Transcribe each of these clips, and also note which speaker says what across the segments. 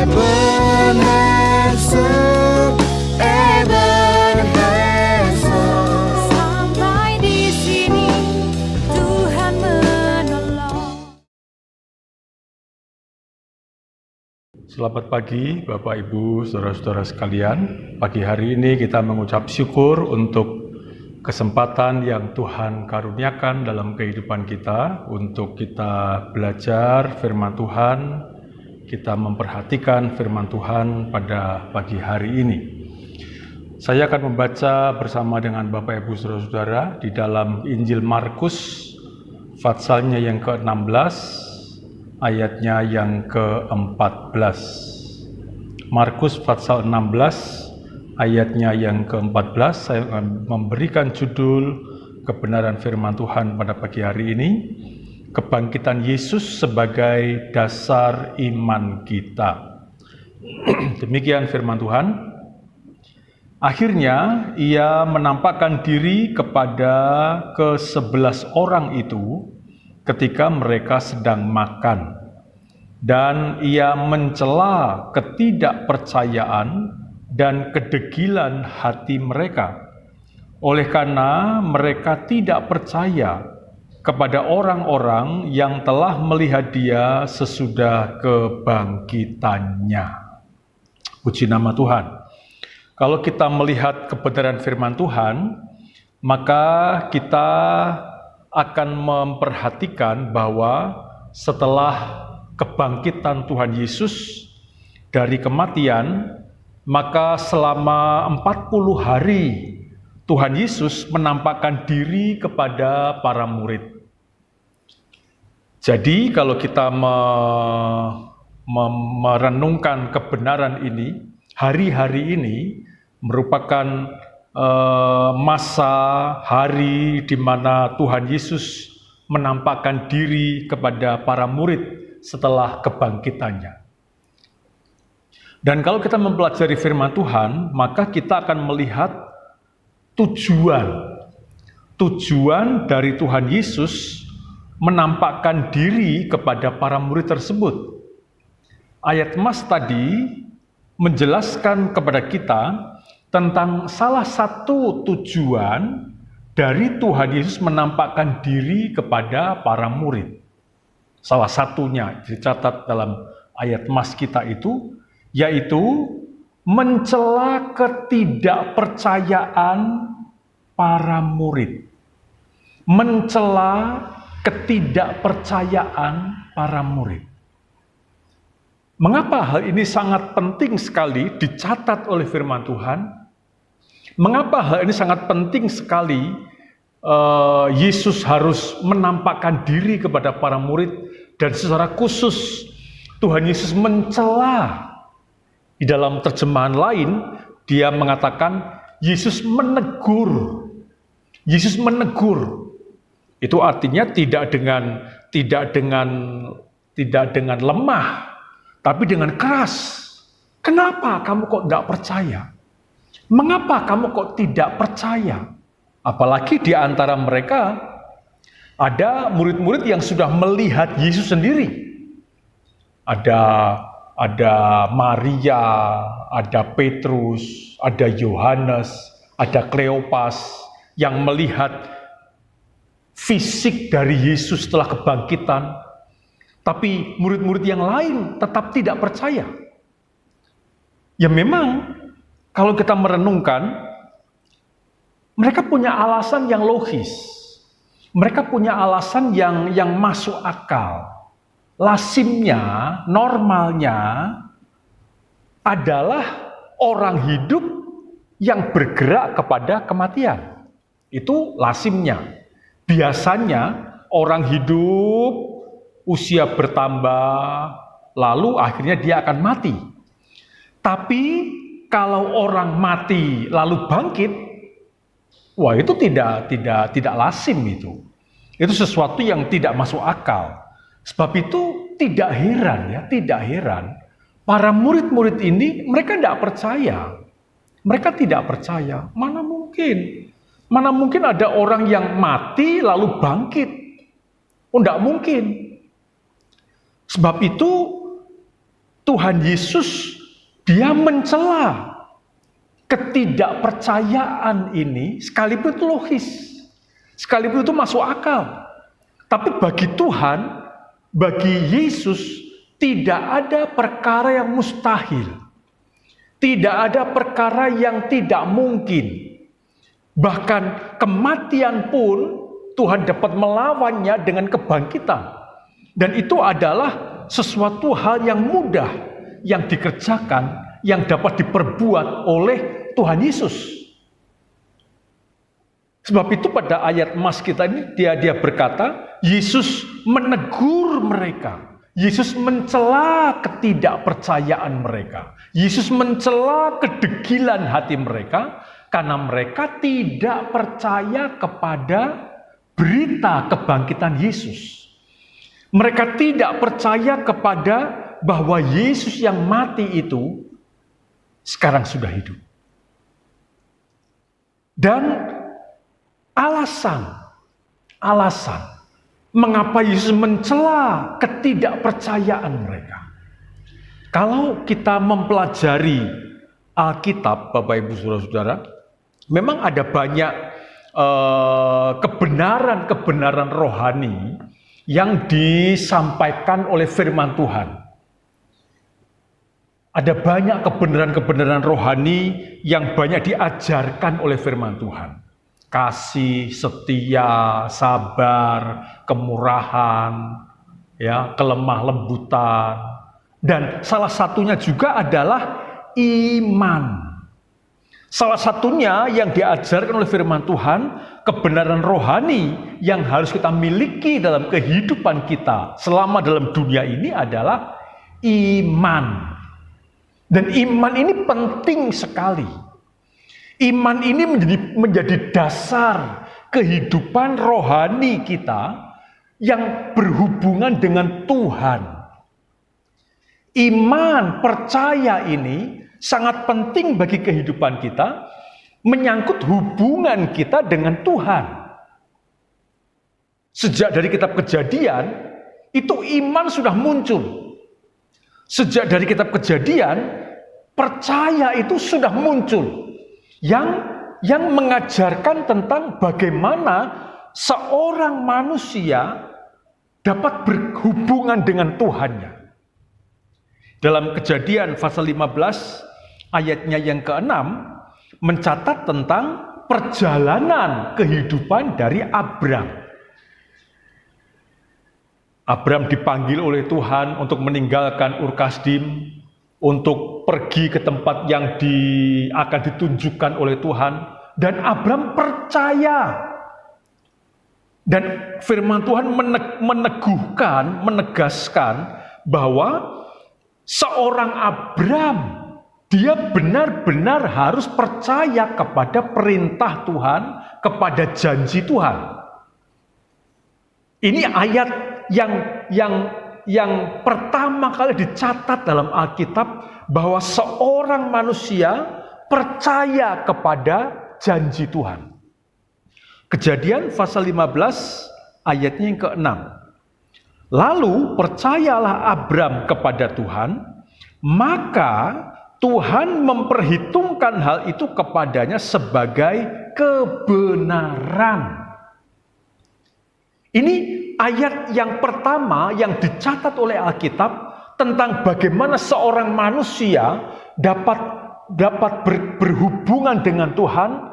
Speaker 1: Ebenezer, Ebenezer.
Speaker 2: Sampai di sini Tuhan menolong.
Speaker 3: Selamat pagi Bapak Ibu, saudara-saudara sekalian. Pagi hari ini kita mengucap syukur untuk kesempatan yang Tuhan karuniakan dalam kehidupan kita untuk kita belajar firman Tuhan, kita memperhatikan firman Tuhan pada pagi hari ini. Saya akan membaca bersama dengan Bapak Ibu saudara-saudara di dalam Injil Markus passalnya yang ke-16 ayatnya yang ke-14. Markus pasal 16 ayatnya yang ke-14, saya akan memberikan judul kebenaran firman Tuhan pada pagi hari ini, kebangkitan Yesus sebagai dasar iman kita. Demikian firman Tuhan. Akhirnya ia menampakkan diri kepada ke-11 orang itu ketika mereka sedang makan, dan ia mencela ketidakpercayaan dan kedegilan hati mereka, oleh karena mereka tidak percaya kepada orang-orang yang telah melihat dia sesudah kebangkitannya. Puji nama Tuhan. Kalau kita melihat kebenaran firman Tuhan, maka kita akan memperhatikan bahwa setelah kebangkitan Tuhan Yesus dari kematian, maka selama 40 hari Tuhan Yesus menampakkan diri kepada para murid. Jadi kalau kita merenungkan kebenaran ini, hari-hari ini merupakan masa hari di mana Tuhan Yesus menampakkan diri kepada para murid setelah kebangkitannya. Dan kalau kita mempelajari firman Tuhan, maka kita akan melihat tujuan dari Tuhan Yesus menampakkan diri kepada para murid tersebut. Ayat Mas tadi menjelaskan kepada kita tentang salah satu tujuan dari Tuhan Yesus menampakkan diri kepada para murid. Salah satunya dicatat dalam ayat Mas kita itu, yaitu mencela ketidakpercayaan para murid. Mencela ketidakpercayaan para murid. Mengapa hal ini sangat penting sekali dicatat oleh firman Tuhan? Mengapa hal ini sangat penting sekali Yesus harus menampakkan diri kepada para murid, dan secara khusus Tuhan Yesus mencela. Di dalam terjemahan lain, dia mengatakan Yesus menegur. Yesus menegur. Itu artinya tidak dengan lemah, tapi dengan keras. Kenapa kamu kok tidak percaya? Mengapa kamu kok tidak percaya? Apalagi di antara mereka ada murid-murid yang sudah melihat Yesus sendiri. Ada Maria, ada Petrus, ada Yohanes, ada Kleopas yang melihat fisik dari Yesus setelah kebangkitan. Tapi murid-murid yang lain tetap tidak percaya. Ya memang kalau kita merenungkan, mereka punya alasan yang logis. Mereka punya alasan yang masuk akal. Lazimnya, normalnya adalah orang hidup yang bergerak kepada kematian. Itu lazimnya. Biasanya orang hidup, usia bertambah, lalu akhirnya dia akan mati. Tapi kalau orang mati lalu bangkit, wah itu tidak lazim itu. Itu sesuatu yang tidak masuk akal. Sebab itu tidak heran para murid-murid ini mereka tidak percaya. Mereka tidak percaya. Mana mungkin ada orang yang mati lalu bangkit. Oh, tidak mungkin. Sebab itu Tuhan Yesus dia mencela ketidakpercayaan ini, sekalipun itu logis, sekalipun itu masuk akal. Tapi bagi Tuhan, bagi Yesus, tidak ada perkara yang mustahil. Tidak ada perkara yang tidak mungkin. Bahkan kematian pun Tuhan dapat melawannya dengan kebangkitan. Dan itu adalah sesuatu hal yang mudah yang dikerjakan, yang dapat diperbuat oleh Tuhan Yesus. Sebab itu pada ayat emas kita ini dia berkata, Yesus menegur mereka. Yesus mencela ketidakpercayaan mereka. Yesus mencela kedegilan hati mereka karena mereka tidak percaya kepada berita kebangkitan Yesus. Mereka tidak percaya kepada bahwa Yesus yang mati itu sekarang sudah hidup. Dan alasan mengapa Yesus mencela ketidakpercayaan mereka. Kalau kita mempelajari Alkitab, Bapak Ibu Saudara-saudara, memang ada banyak kebenaran-kebenaran rohani yang disampaikan oleh firman Tuhan. Ada banyak kebenaran-kebenaran rohani yang banyak diajarkan oleh firman Tuhan. Kasih, setia, sabar, kemurahan, ya, kelemah lembutan, dan salah satunya juga adalah iman. Salah satunya yang diajarkan oleh firman Tuhan, kebenaran rohani yang harus kita miliki dalam kehidupan kita selama dalam dunia ini adalah iman. Dan iman ini penting sekali. Iman ini menjadi dasar kehidupan rohani kita yang berhubungan dengan Tuhan. Iman, percaya ini sangat penting bagi kehidupan kita, menyangkut hubungan kita dengan Tuhan. Sejak dari kitab Kejadian, itu iman sudah muncul. Sejak dari kitab Kejadian, percaya itu sudah muncul. Yang mengajarkan tentang bagaimana seorang manusia dapat berhubungan dengan Tuhannya. Dalam Kejadian pasal 15 ayatnya yang ke-6 mencatat tentang perjalanan kehidupan dari Abram. Abram dipanggil oleh Tuhan untuk meninggalkan Ur Kasdim, untuk pergi ke tempat yang akan ditunjukkan oleh Tuhan. Dan Abram percaya. Dan firman Tuhan menegaskan bahwa seorang Abram, dia benar-benar harus percaya kepada perintah Tuhan, kepada janji Tuhan. Ini ayat yang pertama kali dicatat dalam Alkitab bahwa seorang manusia percaya kepada janji Tuhan. Kejadian pasal 15 ayatnya yang ke-6. Lalu percayalah Abram kepada Tuhan, maka Tuhan memperhitungkan hal itu kepadanya sebagai kebenaran. Ini ayat yang pertama yang dicatat oleh Alkitab tentang bagaimana seorang manusia dapat berhubungan dengan Tuhan.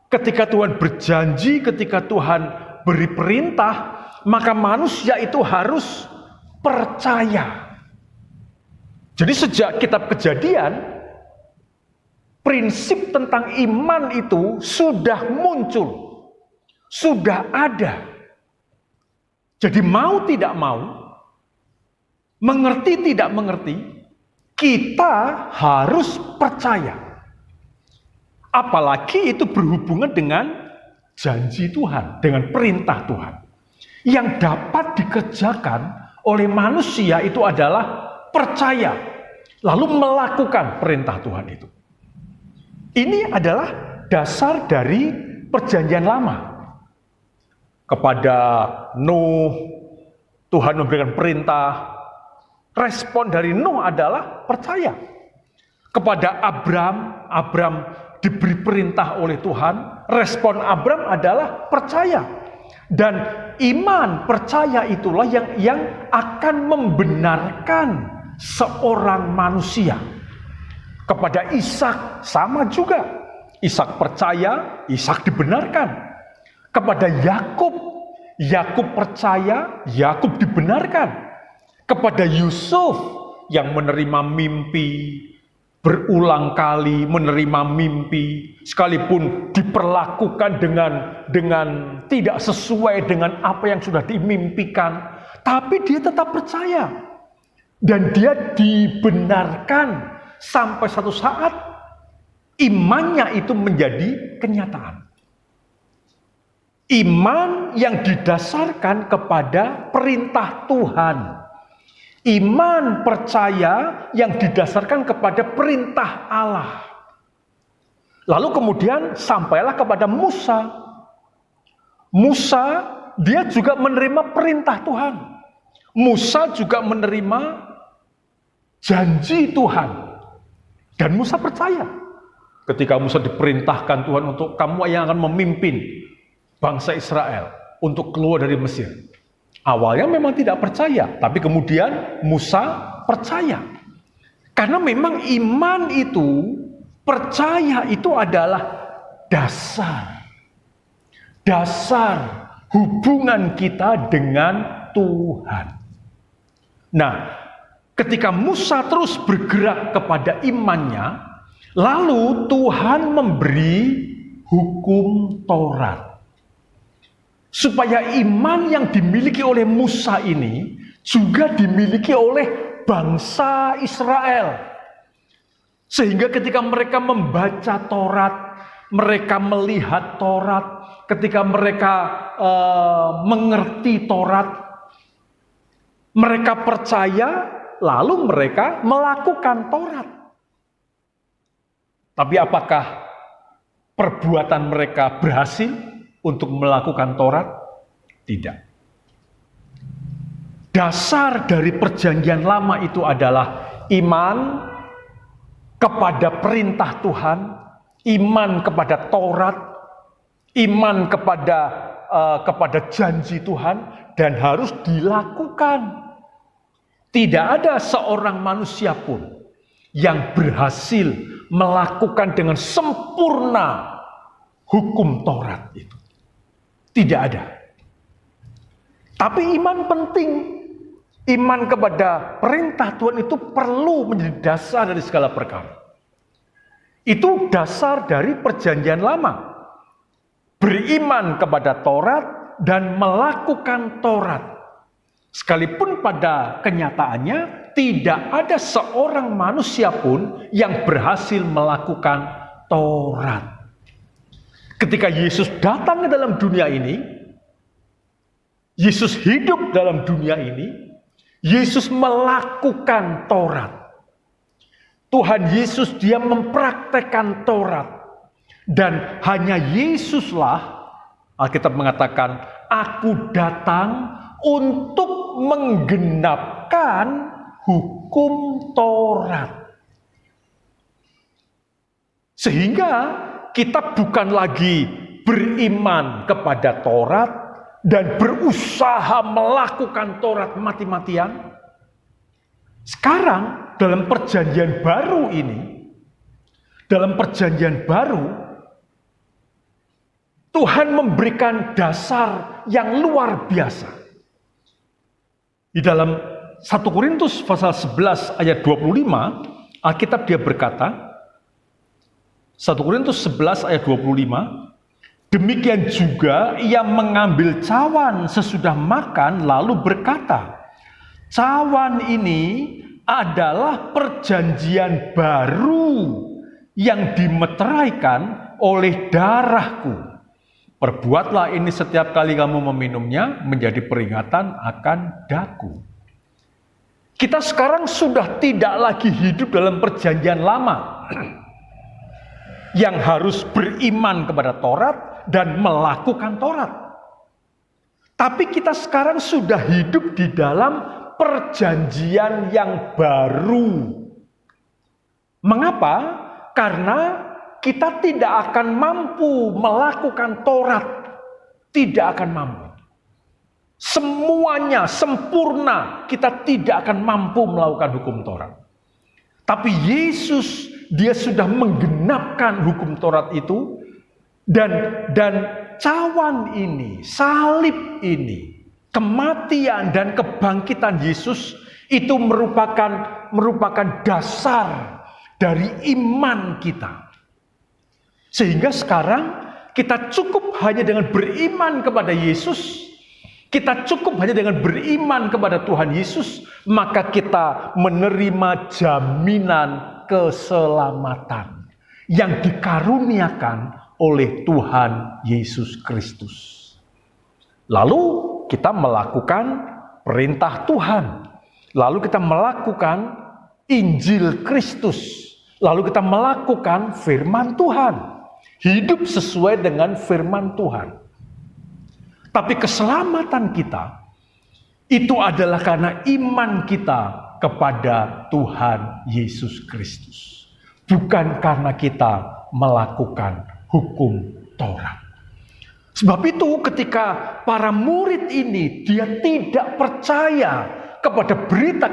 Speaker 3: Ketika Tuhan berjanji, ketika Tuhan beri perintah, maka manusia itu harus percaya. Jadi sejak kitab Kejadian, prinsip tentang iman itu sudah muncul, sudah ada. Jadi mau tidak mau, mengerti tidak mengerti, kita harus percaya. Apalagi itu berhubungan dengan janji Tuhan, dengan perintah Tuhan. Yang dapat dikerjakan oleh manusia itu adalah percaya, lalu melakukan perintah Tuhan itu. Ini adalah dasar dari perjanjian lama. Kepada Nuh, Tuhan memberikan perintah, Respon dari Nuh adalah percaya. Kepada Abram diberi perintah oleh Tuhan, respon Abram adalah percaya. Dan iman percaya itulah yang akan membenarkan seorang manusia. Kepada Ishak sama juga. Ishak percaya, Ishak dibenarkan. Kepada Yakub percaya, Yakub dibenarkan. Kepada Yusuf yang menerima mimpi, berulang kali menerima mimpi, sekalipun diperlakukan dengan tidak sesuai dengan apa yang sudah dimimpikan, tapi dia tetap percaya. Dan dia dibenarkan sampai satu saat imannya itu menjadi kenyataan. Iman yang didasarkan kepada perintah Tuhan. Iman percaya yang didasarkan kepada perintah Allah. Lalu kemudian sampailah kepada Musa. Musa dia juga menerima perintah Tuhan. Musa juga menerima janji Tuhan. Dan Musa percaya. Ketika Musa diperintahkan Tuhan untuk kamu yang akan memimpin bangsa Israel untuk keluar dari Mesir. Awalnya memang tidak percaya, tapi kemudian Musa percaya. Karena memang iman itu, percaya itu adalah dasar hubungan kita dengan Tuhan. Nah, ketika Musa terus bergerak kepada imannya, lalu Tuhan memberi hukum Taurat. Supaya iman yang dimiliki oleh Musa ini juga dimiliki oleh bangsa Israel. Sehingga ketika mereka membaca Taurat, mereka melihat Taurat, ketika mereka mengerti Taurat, mereka percaya, lalu mereka melakukan Taurat. Tapi apakah perbuatan mereka berhasil untuk melakukan Taurat? Tidak. Dasar dari perjanjian lama itu adalah iman kepada perintah Tuhan, iman kepada Taurat, iman kepada janji Tuhan, dan harus dilakukan. Tidak ada seorang manusia pun yang berhasil melakukan dengan sempurna hukum Taurat itu. Tidak ada. Tapi iman penting. Iman kepada perintah Tuhan itu perlu menjadi dasar dari segala perkara. Itu dasar dari perjanjian lama. Beriman kepada Taurat dan melakukan Taurat. Sekalipun pada kenyataannya tidak ada seorang manusia pun yang berhasil melakukan Taurat. Ketika Yesus datang ke dalam dunia ini, Yesus hidup dalam dunia ini, Yesus melakukan Taurat. Tuhan Yesus dia mempraktekkan Taurat. Dan hanya Yesuslah, Alkitab mengatakan, aku datang untuk menggenapkan hukum Taurat. Sehingga kita bukan lagi beriman kepada Taurat dan berusaha melakukan Taurat mati-matian. Sekarang dalam perjanjian baru ini, dalam perjanjian baru, Tuhan memberikan dasar yang luar biasa. Di dalam 1 Korintus pasal 11 ayat 25, Alkitab dia berkata, 1 Korintus 11 ayat 25, demikian juga ia mengambil cawan sesudah makan lalu berkata, cawan ini adalah perjanjian baru yang dimeteraikan oleh darahku. Perbuatlah ini setiap kali kamu meminumnya menjadi peringatan akan daku. Kita sekarang sudah tidak lagi hidup dalam perjanjian lama. Yang harus beriman kepada Taurat dan melakukan Taurat. Tapi kita sekarang sudah hidup di dalam perjanjian yang baru. Mengapa? Karena kita tidak akan mampu melakukan Taurat. Tidak akan mampu. Semuanya sempurna, kita tidak akan mampu melakukan hukum Taurat. Tapi Yesus, dia sudah menggenapkan hukum Taurat itu. Dan cawan ini, salib ini, kematian dan kebangkitan Yesus itu merupakan dasar dari iman kita. Sehingga sekarang kita cukup hanya dengan beriman kepada Yesus, kita cukup hanya dengan beriman kepada Tuhan Yesus, maka kita menerima jaminan keselamatan yang dikaruniakan oleh Tuhan Yesus Kristus. Lalu kita melakukan perintah Tuhan, lalu kita melakukan Injil Kristus, lalu kita melakukan firman Tuhan, hidup sesuai dengan firman Tuhan. Tapi keselamatan kita itu adalah karena iman kita kepada Tuhan Yesus Kristus, bukan karena kita melakukan hukum Taurat. Sebab itu ketika para murid ini dia tidak percaya kepada berita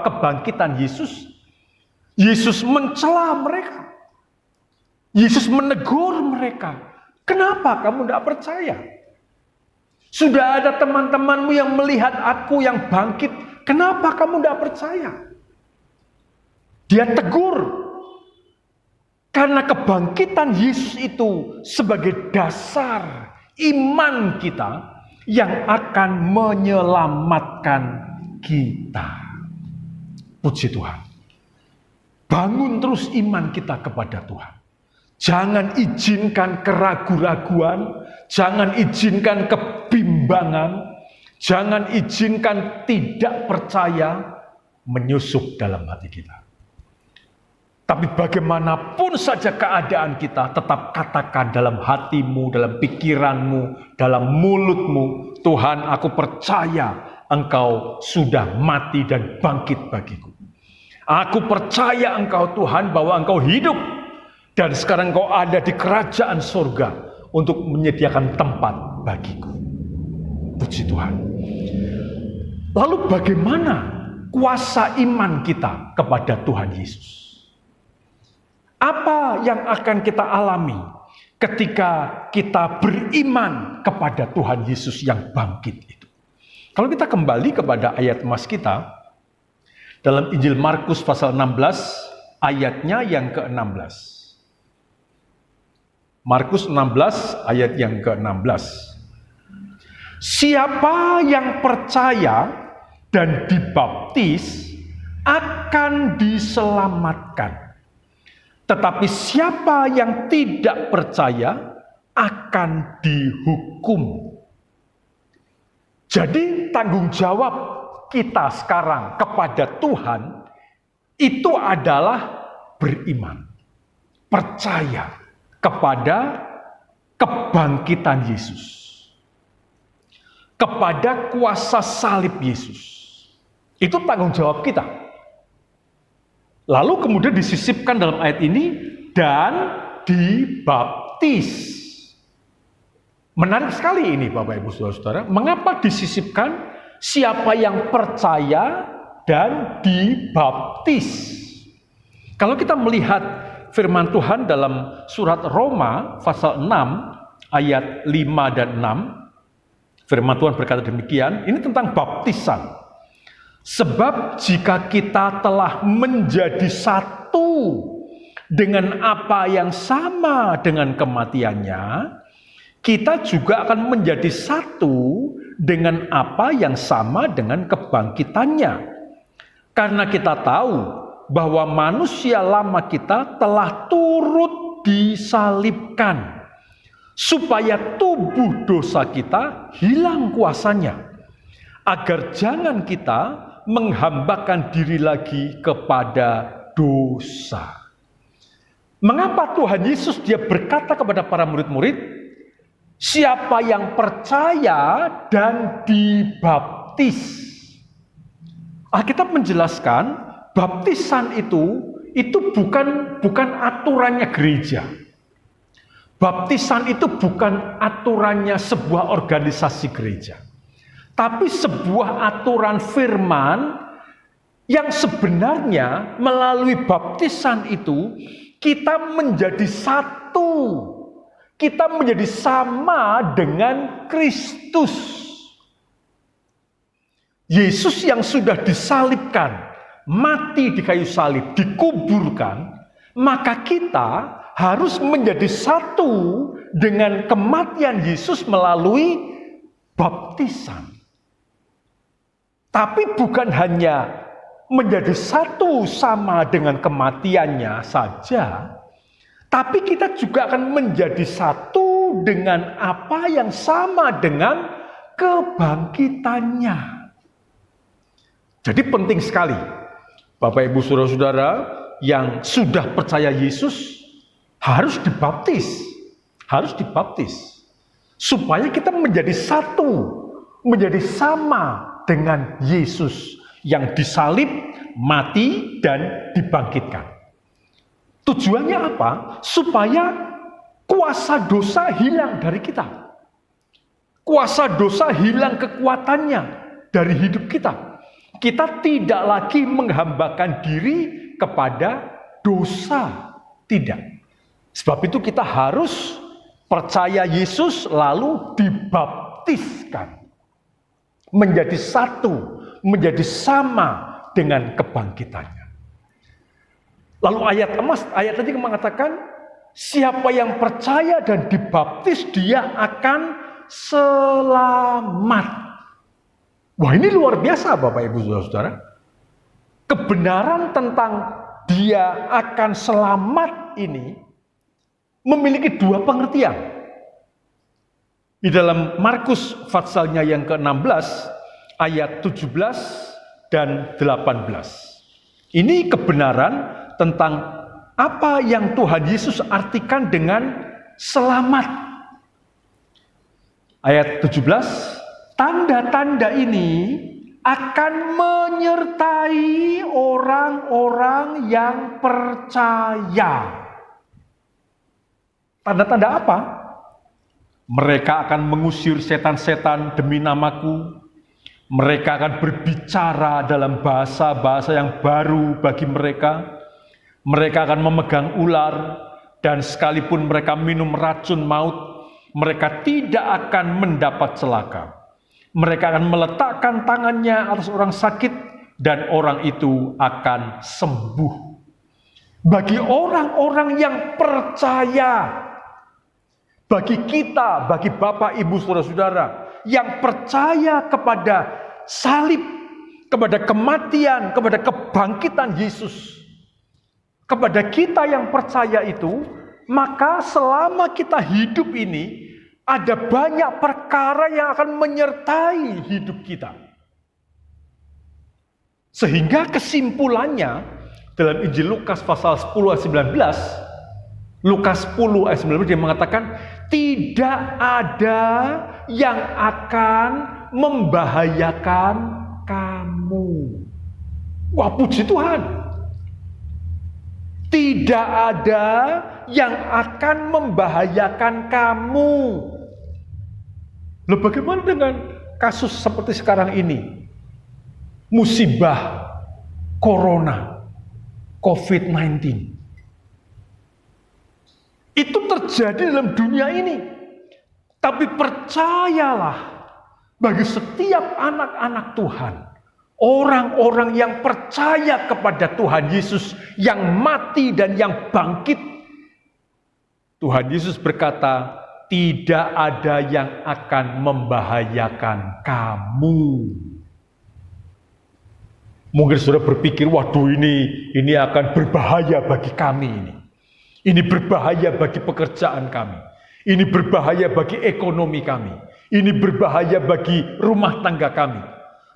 Speaker 3: kebangkitan Yesus, Yesus mencela mereka. Yesus menegur mereka. Kenapa kamu tidak percaya? Sudah ada teman-temanmu yang melihat aku yang bangkit. Kenapa kamu tidak percaya? Dia tegur. Karena kebangkitan Yesus itu sebagai dasar iman kita yang akan menyelamatkan kita. Puji Tuhan. Bangun terus iman kita kepada Tuhan. Jangan izinkan keraguan-raguan, jangan izinkan kebimbangan, jangan izinkan tidak percaya menyusup dalam hati kita. Tapi bagaimanapun saja keadaan kita, tetap katakan dalam hatimu, dalam pikiranmu, dalam mulutmu, Tuhan, aku percaya Engkau sudah mati dan bangkit bagiku. Aku percaya Engkau Tuhan bahwa Engkau hidup dan sekarang Engkau ada di kerajaan surga untuk menyediakan tempat bagiku. Puji Tuhan. Lalu bagaimana kuasa iman kita kepada Tuhan Yesus? Apa yang akan kita alami ketika kita beriman kepada Tuhan Yesus yang bangkit itu? Kalau kita kembali kepada ayat emas kita, dalam Injil Markus pasal 16, ayatnya yang ke-16. Markus 16, ayat yang ke-16. Siapa yang percaya dan dibaptis akan diselamatkan. Tetapi siapa yang tidak percaya akan dihukum. Jadi tanggung jawab kita sekarang kepada Tuhan itu adalah beriman. Percaya kepada kebangkitan Yesus. Kepada kuasa salib Yesus. Itu tanggung jawab kita. Lalu kemudian disisipkan dalam ayat ini, dan dibaptis. Menarik sekali ini Bapak Ibu Saudara-saudara. Mengapa disisipkan siapa yang percaya dan dibaptis? Kalau kita melihat firman Tuhan dalam surat Roma pasal 6 ayat 5 dan 6. Firman Tuhan berkata demikian, ini tentang baptisan. Sebab jika kita telah menjadi satu dengan apa yang sama dengan kematiannya, kita juga akan menjadi satu dengan apa yang sama dengan kebangkitannya. Karena kita tahu bahwa manusia lama kita telah turut disalibkan, supaya tubuh dosa kita hilang kuasanya, agar jangan kita menghambakan diri lagi kepada dosa. Mengapa Tuhan Yesus dia berkata kepada para murid-murid, siapa yang percaya dan dibaptis. Alkitab menjelaskan baptisan itu bukan aturannya gereja. Baptisan itu bukan aturannya sebuah organisasi gereja. Tapi sebuah aturan firman yang sebenarnya melalui baptisan itu kita menjadi satu. Kita menjadi sama dengan Kristus. Yesus yang sudah disalibkan, mati di kayu salib, dikuburkan, maka kita harus menjadi satu dengan kematian Yesus melalui baptisan. Tapi bukan hanya menjadi satu sama dengan kematiannya saja, tapi kita juga akan menjadi satu dengan apa yang sama dengan kebangkitannya. Jadi penting sekali, Bapak Ibu Saudara-saudara yang sudah percaya Yesus harus dibaptis. Supaya kita menjadi satu, menjadi sama dengan Yesus yang disalib, mati, dan dibangkitkan. Tujuannya apa? Supaya kuasa dosa hilang dari kita. Kuasa dosa hilang kekuatannya dari hidup kita. Kita tidak lagi menghambakan diri kepada dosa. Tidak. Sebab itu kita harus percaya Yesus lalu dibaptiskan. Menjadi satu, menjadi sama dengan kebangkitannya. Lalu ayat tadi mengatakan, siapa yang percaya dan dibaptis dia akan selamat. Wah, ini luar biasa Bapak Ibu Saudara-saudara. Kebenaran tentang dia akan selamat ini memiliki dua pengertian. Di dalam Markus pasalnya yang ke-16 ayat 17 dan 18. Ini kebenaran tentang apa yang Tuhan Yesus artikan dengan selamat. Ayat 17, tanda-tanda ini akan menyertai orang-orang yang percaya. Tanda-tanda apa? Mereka akan mengusir setan-setan demi namaku. Mereka akan berbicara dalam bahasa-bahasa yang baru bagi mereka. Mereka akan memegang ular, dan sekalipun mereka minum racun maut, mereka tidak akan mendapat celaka. Mereka akan meletakkan tangannya atas orang sakit, dan orang itu akan sembuh. Bagi orang-orang yang percaya, bagi kita, bagi Bapak, Ibu, Saudara-saudara, yang percaya kepada salib, kepada kematian, kepada kebangkitan Yesus, kepada kita yang percaya itu, maka selama kita hidup ini, ada banyak perkara yang akan menyertai hidup kita. Sehingga kesimpulannya, dalam Injil Lukas pasal 10 ayat 19, Lukas 10 ayat 19 dia mengatakan, tidak ada yang akan membahayakan kamu. Wah, puji Tuhan. Tidak ada yang akan membahayakan kamu. Loh, bagaimana dengan kasus seperti sekarang ini? Musibah Corona, COVID-19. Itu terjadi dalam dunia ini. Tapi percayalah, bagi setiap anak-anak Tuhan, orang-orang yang percaya kepada Tuhan Yesus yang mati dan yang bangkit, Tuhan Yesus berkata, tidak ada yang akan membahayakan kamu. Mungkin saudara berpikir, waduh ini akan berbahaya bagi kami ini. Ini berbahaya bagi pekerjaan kami. Ini berbahaya bagi ekonomi kami. Ini berbahaya bagi rumah tangga kami.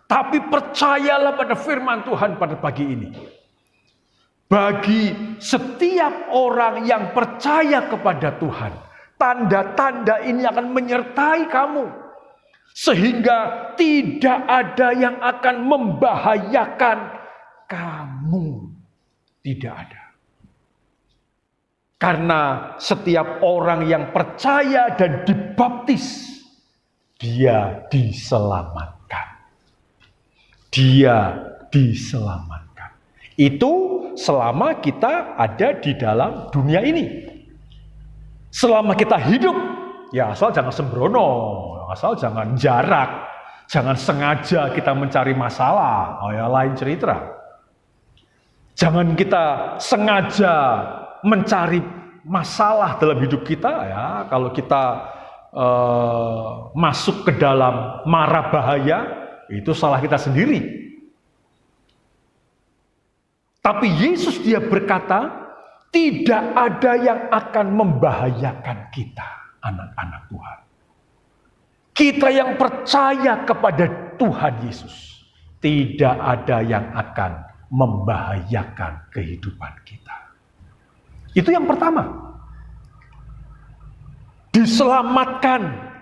Speaker 3: Tapi percayalah pada firman Tuhan pada pagi ini. Bagi setiap orang yang percaya kepada Tuhan, tanda-tanda ini akan menyertai kamu. Sehingga tidak ada yang akan membahayakan kamu. Tidak ada. Karena setiap orang yang percaya dan dibaptis, dia diselamatkan. Dia diselamatkan. Itu selama kita ada di dalam dunia ini. Selama kita hidup, ya asal jangan sembrono, asal jangan jarak, jangan sengaja kita mencari masalah, ya lain cerita. Jangan kita sengaja mencari masalah dalam hidup kita, ya kalau kita masuk ke dalam mara bahaya, itu salah kita sendiri. Tapi Yesus dia berkata, tidak ada yang akan membahayakan kita, anak-anak Tuhan. Kita yang percaya kepada Tuhan Yesus, tidak ada yang akan membahayakan kehidupan kita. Itu yang pertama. Diselamatkan.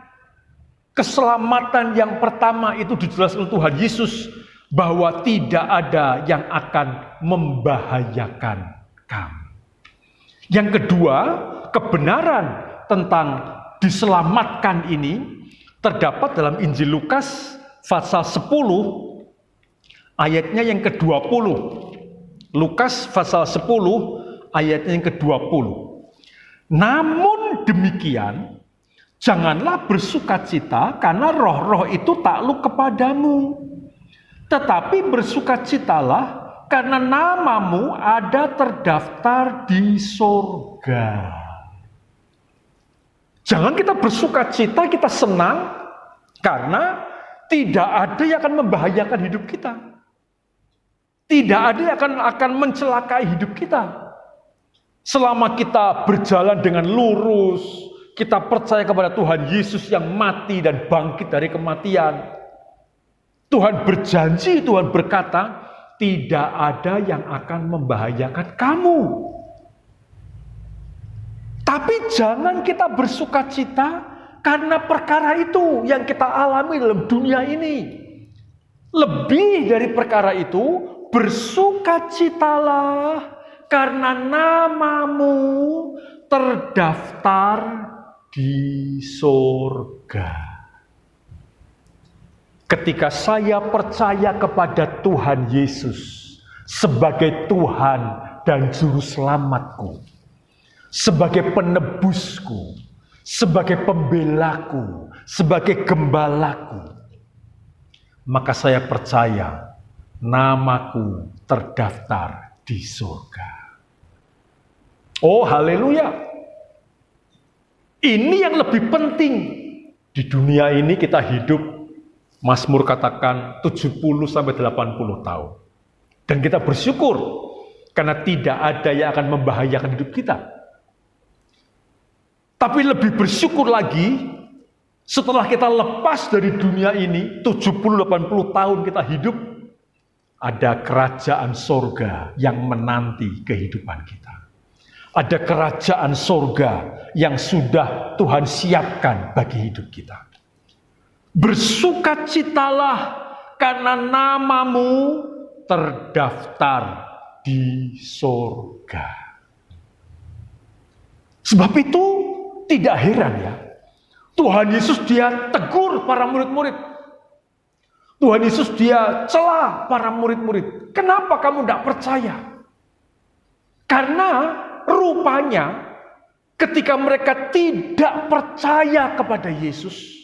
Speaker 3: Keselamatan yang pertama itu dijelaskan Tuhan Yesus, bahwa tidak ada yang akan membahayakan kamu. Yang kedua, kebenaran tentang diselamatkan ini terdapat dalam Injil Lukas pasal 10 ayatnya yang ke-20. Lukas pasal 10 ayatnya yang ke-20. Namun demikian, janganlah bersukacita karena roh-roh itu takluk kepadamu. Tetapi bersukacitalah karena namamu ada terdaftar di sorga. Jangan kita bersukacita, kita senang, karena tidak ada yang akan membahayakan hidup kita. Tidak ada yang akan mencelakai hidup kita. Selama kita berjalan dengan lurus, kita percaya kepada Tuhan Yesus yang mati dan bangkit dari kematian. Tuhan berjanji, Tuhan berkata, tidak ada yang akan membahayakan kamu. Tapi jangan kita bersukacita karena perkara itu yang kita alami dalam dunia ini. Lebih dari perkara itu, bersukacitalah karena namamu terdaftar di surga. Ketika saya percaya kepada Tuhan Yesus sebagai Tuhan dan Juru Selamatku, sebagai penebusku, sebagai pembelaku, sebagai gembalaku, maka saya percaya namaku terdaftar di surga. Oh, haleluya! Ini yang lebih penting. Di dunia ini kita hidup, Mazmur katakan 70-80 tahun. Dan kita bersyukur karena tidak ada yang akan membahayakan hidup kita. Tapi lebih bersyukur lagi setelah kita lepas dari dunia ini 70-80 tahun kita hidup, ada kerajaan sorga yang menanti kehidupan kita. Ada kerajaan sorga yang sudah Tuhan siapkan bagi hidup kita. Bersukacitalah karena namamu terdaftar di surga. Sebab itu tidak heran ya, Tuhan Yesus dia tegur para murid-murid. Tuhan Yesus dia cela para murid-murid. Kenapa kamu tidak percaya? Karena rupanya ketika mereka tidak percaya kepada Yesus,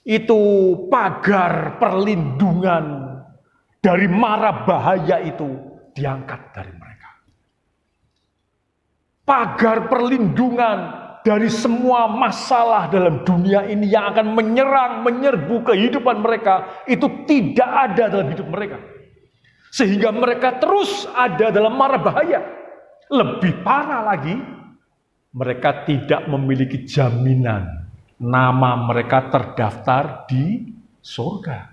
Speaker 3: itu pagar perlindungan dari mara bahaya itu diangkat dari mereka. Pagar perlindungan dari semua masalah dalam dunia ini yang akan menyerang, menyerbu kehidupan mereka, itu tidak ada dalam hidup mereka. Sehingga mereka terus ada dalam mara bahaya. Lebih parah lagi, mereka tidak memiliki jaminan nama mereka terdaftar di surga.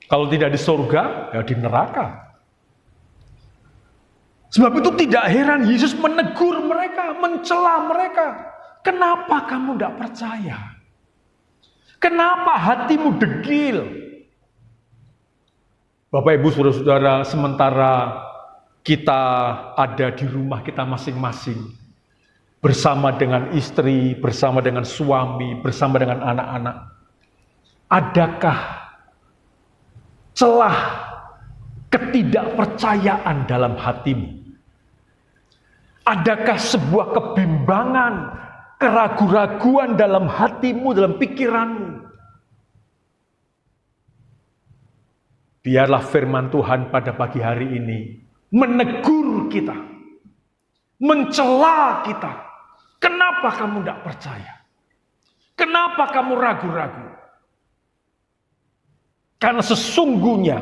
Speaker 3: Kalau tidak di surga, ya di neraka. Sebab itu tidak heran Yesus menegur mereka, mencela mereka. Kenapa kamu tidak percaya? Kenapa hatimu degil? Bapak, Ibu, Saudara-saudara, sementara kita ada di rumah kita masing-masing, bersama dengan istri, bersama dengan suami, bersama dengan anak-anak, adakah celah ketidakpercayaan dalam hatimu? Adakah sebuah kebimbangan, keraguan-raguan dalam hatimu, dalam pikiranmu? Biarlah firman Tuhan pada pagi hari ini menegur kita, mencela kita. Kenapa kamu tidak percaya? Kenapa kamu ragu-ragu? Karena sesungguhnya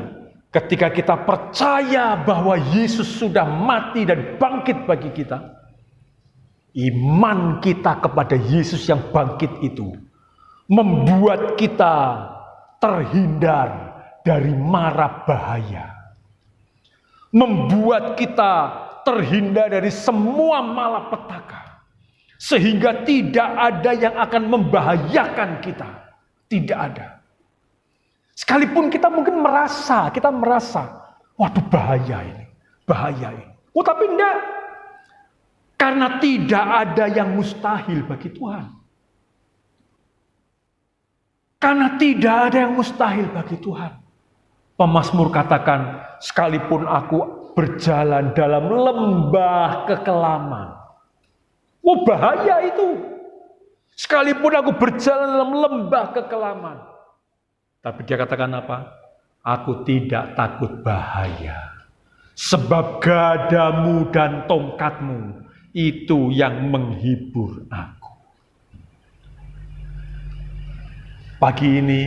Speaker 3: ketika kita percaya bahwa Yesus sudah mati dan bangkit bagi kita, iman kita kepada Yesus yang bangkit itu membuat kita terhindar dari mara bahaya, membuat kita terhindar dari semua malapetaka, sehingga tidak ada yang akan membahayakan kita. Tidak ada. Sekalipun kita mungkin merasa, waduh bahaya ini. Oh tapi enggak. Karena tidak ada yang mustahil bagi Tuhan. Karena tidak ada yang mustahil bagi Tuhan. Pemazmur katakan, sekalipun aku berjalan dalam lembah kekelaman. Oh bahaya itu. Sekalipun aku berjalan dalam lembah kekelaman. Tapi dia katakan apa? Aku tidak takut bahaya. Sebab gadamu dan tongkatmu itu yang menghibur aku. Pagi ini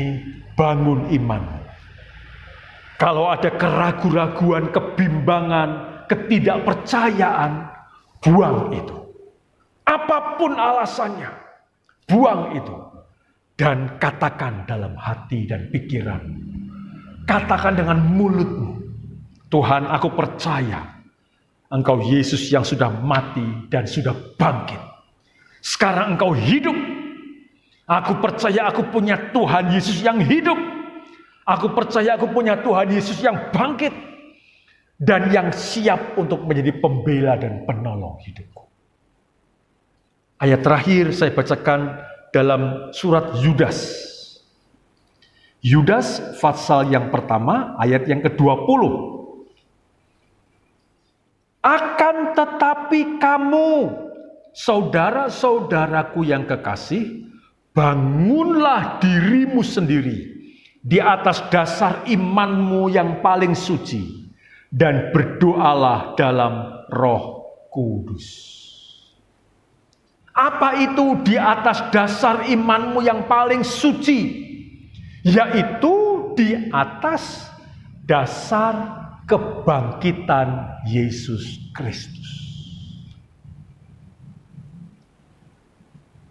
Speaker 3: bangun imanmu. Kalau ada keraguan-raguan, kebimbangan, ketidakpercayaan, buang itu. Apapun alasannya, buang itu. Dan katakan dalam hati dan pikiran. Katakan dengan mulutmu. Tuhan, aku percaya Engkau Yesus yang sudah mati dan sudah bangkit. Sekarang Engkau hidup. Aku percaya aku punya Tuhan Yesus yang hidup. Aku percaya aku punya Tuhan Yesus yang bangkit. Dan yang siap untuk menjadi pembela dan penolong hidupku. Ayat terakhir saya bacakan dalam surat Yudas. Yudas pasal yang pertama ayat yang ke-20. Akan tetapi kamu, saudara-saudaraku yang kekasih, bangunlah dirimu sendiri di atas dasar imanmu yang paling suci dan berdoalah dalam Roh Kudus. Apa itu di atas dasar imanmu yang paling suci? Yaitu di atas dasar kebangkitan Yesus Kristus.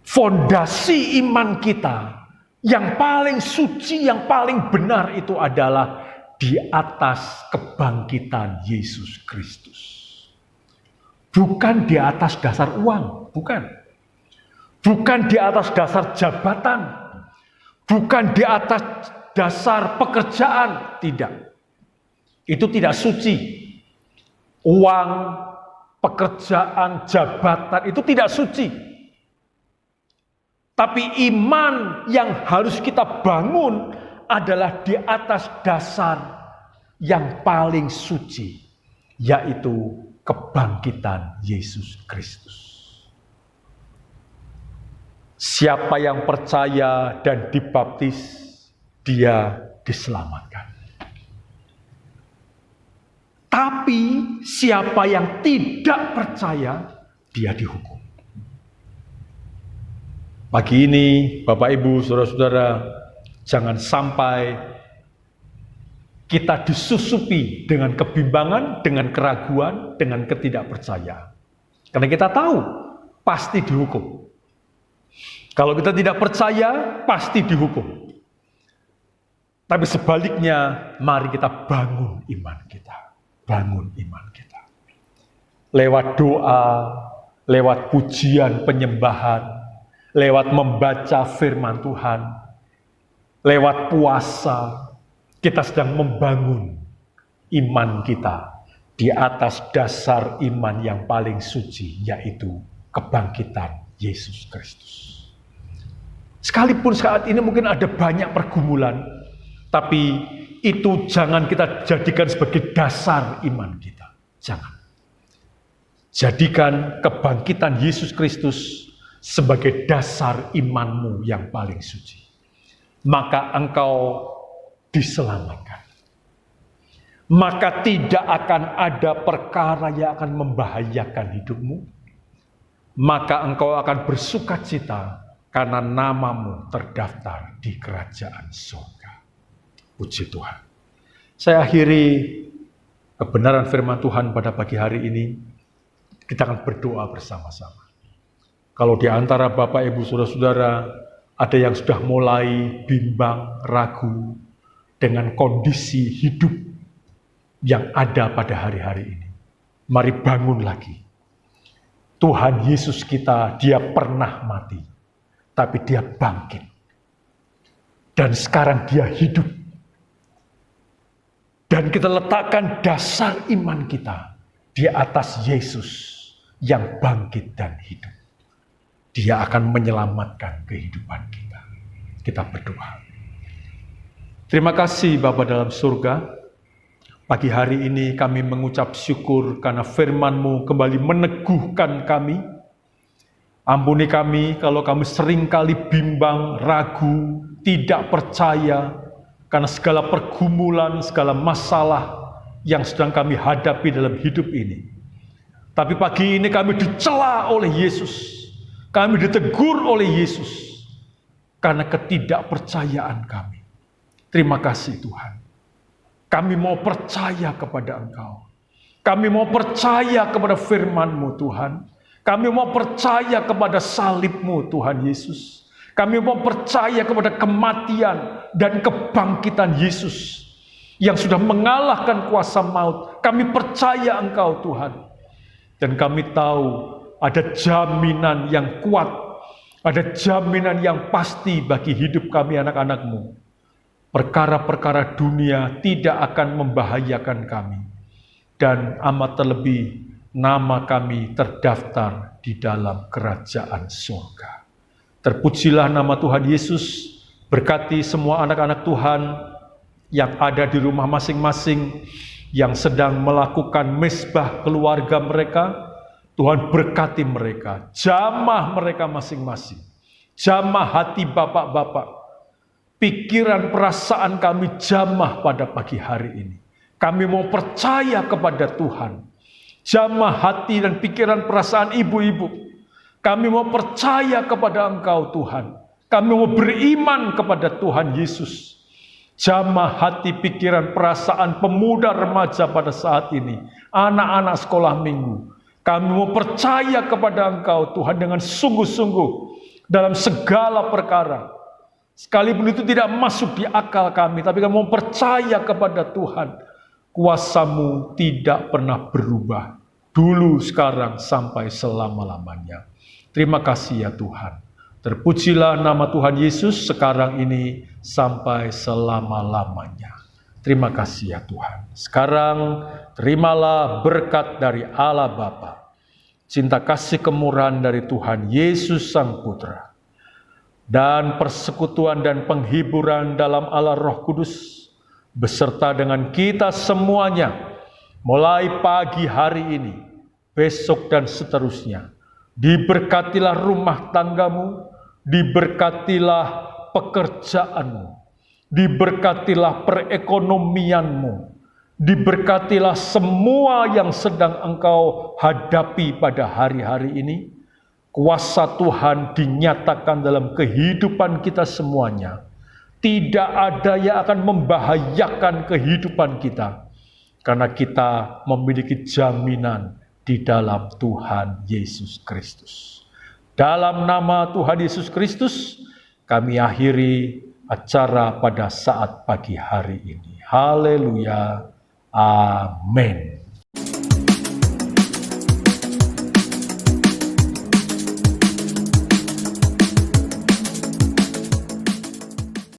Speaker 3: Fondasi iman kita yang paling suci, yang paling benar itu adalah di atas kebangkitan Yesus Kristus. Bukan di atas dasar uang, bukan. Bukan di atas dasar jabatan, bukan di atas dasar pekerjaan, tidak. Itu tidak suci. Uang, pekerjaan, jabatan itu tidak suci. Tapi iman yang harus kita bangun adalah di atas dasar yang paling suci, yaitu kebangkitan Yesus Kristus. Siapa yang percaya dan dibaptis, dia diselamatkan. Tapi siapa yang tidak percaya, dia dihukum. Pagi ini, Bapak Ibu, Saudara-saudara, jangan sampai kita disusupi dengan kebimbangan, dengan keraguan, dengan ketidakpercayaan. Karena kita tahu, pasti dihukum. Kalau kita tidak percaya, pasti dihukum. Tapi sebaliknya, mari kita bangun iman kita. Bangun iman kita. Lewat doa, lewat pujian penyembahan, lewat membaca firman Tuhan, Lewat puasa, kita sedang membangun iman kita di atas dasar iman yang paling suci, yaitu kebangkitan Yesus Kristus. Sekalipun saat ini mungkin ada banyak pergumulan, tapi itu jangan kita jadikan sebagai dasar iman kita. Jangan. Jadikan kebangkitan Yesus Kristus sebagai dasar imanmu yang paling suci. Maka engkau diselamatkan. Maka tidak akan ada perkara yang akan membahayakan hidupmu. Maka engkau akan bersukacita karena namamu terdaftar di kerajaan surga. Puji Tuhan. Saya akhiri kebenaran firman Tuhan pada pagi hari ini. Kita akan berdoa bersama-sama. Kalau di antara Bapak, Ibu, Saudara-saudara ada yang sudah mulai bimbang, ragu dengan kondisi hidup yang ada pada hari-hari ini, mari bangun lagi. Tuhan Yesus kita, dia pernah mati, tapi dia bangkit. Dan sekarang dia hidup. Dan kita letakkan dasar iman kita di atas Yesus yang bangkit dan hidup. Dia akan menyelamatkan kehidupan kita. Kita berdoa. Terima kasih Bapa dalam surga. Pagi hari ini kami mengucap syukur karena firman-Mu kembali meneguhkan kami. Ampuni kami kalau kami seringkali bimbang, ragu, tidak percaya karena segala pergumulan, segala masalah yang sedang kami hadapi dalam hidup ini. Tapi pagi ini kami dicela oleh Yesus. Kami ditegur oleh Yesus karena ketidakpercayaan kami. Terima kasih Tuhan. Kami mau percaya kepada Engkau. Kami mau percaya kepada firman-Mu Tuhan. Kami mau percaya kepada salib-Mu Tuhan Yesus. Kami mau percaya kepada kematian dan kebangkitan Yesus yang sudah mengalahkan kuasa maut. Kami percaya Engkau Tuhan. Dan kami tahu ada jaminan yang kuat, ada jaminan yang pasti bagi hidup kami anak-anak-Mu. Perkara-perkara dunia tidak akan membahayakan kami. Dan amat terlebih nama kami terdaftar di dalam kerajaan surga. Terpujilah nama Tuhan Yesus, berkati semua anak-anak Tuhan yang ada di rumah masing-masing, yang sedang melakukan mezbah keluarga mereka. Tuhan berkati mereka, jamah mereka masing-masing, jamah hati bapak-bapak, pikiran perasaan kami jamah pada pagi hari ini. Kami mau percaya kepada Tuhan, jamah hati dan pikiran perasaan ibu-ibu. Kami mau percaya kepada Engkau Tuhan, kami mau beriman kepada Tuhan Yesus. Jamah hati, pikiran, perasaan pemuda remaja pada saat ini, anak-anak sekolah minggu. Kami mau percaya kepada Engkau Tuhan dengan sungguh-sungguh dalam segala perkara. Sekalipun itu tidak masuk di akal kami, tapi kami mau percaya kepada Tuhan. Kuasa-Mu tidak pernah berubah. Dulu, sekarang, sampai selama-lamanya. Terima kasih ya Tuhan. Terpujilah nama Tuhan Yesus sekarang ini sampai selama-lamanya. Terima kasih ya Tuhan. Sekarang terimalah berkat dari Allah Bapa, cinta kasih kemurahan dari Tuhan Yesus Sang Putra, dan persekutuan dan penghiburan dalam Allah Roh Kudus, beserta dengan kita semuanya, mulai pagi hari ini, besok dan seterusnya. Diberkatilah rumah tanggamu, diberkatilah pekerjaanmu, diberkatilah perekonomianmu, diberkatilah semua yang sedang engkau hadapi pada hari-hari ini. Kuasa Tuhan dinyatakan dalam kehidupan kita semuanya. Tidak ada yang akan membahayakan kehidupan kita, karena kita memiliki jaminan di dalam Tuhan Yesus Kristus. Dalam nama Tuhan Yesus Kristus, kami akhiri acara pada saat pagi hari ini. Haleluya. Amin.